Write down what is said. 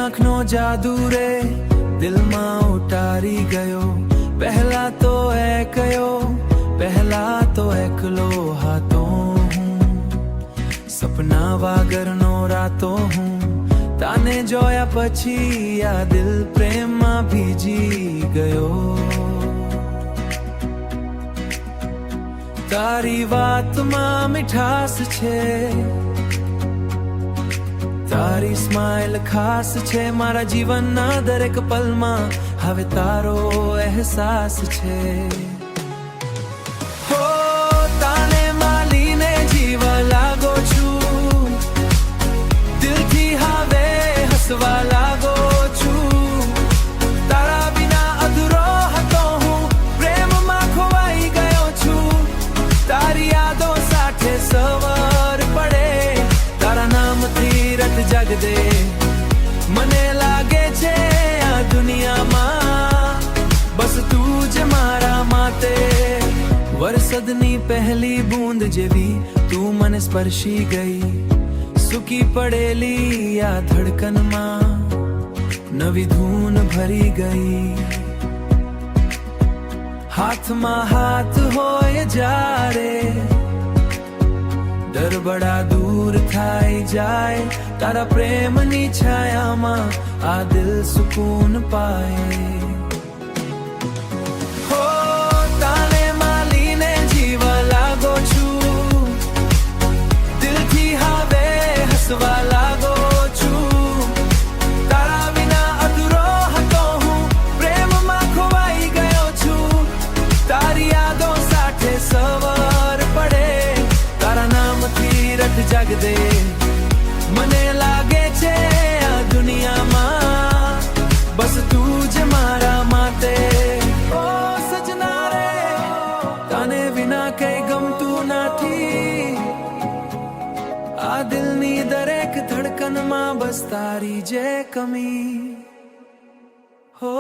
આંખનો જાદુ રે દિલમાં ઉતારી ગયો પહેલા તો કયો પહેલા તો એકલો હતો હું સપના વાગરનો રાતો હું તાને જોયા પછી આ દિલ પ્રેમમાં ભીજી ગયો તારી વાતમાં મીઠાશ છે તારી સ્માઈલ ખાસ છે મારા જીવનના દરેક પલમાં હવે તારો અહેસાસ છે હો તાને માલીને જીવા લાગો છું દિલથી હવે હસવા લાગો છું તારા વિના અધૂરો હતો હું પ્રેમમાં ખોવાઈ ગયો છું તારી યાદો સાથે સવાર પડે તારા નામથી રત જગદે મને લાગે છે આ દુનિયામાં બસ તું જ મારા માટે વરસાદની પહેલી બૂંદ જેવી તું મને સ્પર્શી ગઈ સૂકી પડેલી આ ધડકનમાં નવી ધૂન ભરી ગઈ હાથમાં હાથ હોય જ્યારે દરબડા દૂર થાય જાય તારા પ્રેમની છાયામાં આ દિલ સુકૂન પાય હો તાને માલીને જીવા લાગો છું દિલથી હવે હસવા લાગો છું તારા વિના અધૂરો હતો હું પ્રેમમાં ખોવાઈ ગયો છું તારી યાદો સાથે સવાર પડે તારા નામથી રત જગદે મને લાગે છે આ દુનિયામાં બસ તું જ મારા માટે ઓ સજના રે તને વિના કઈ ગમતું નથી આ દિલની દરેક ધડકનમાં બસ તારી જે કમી હો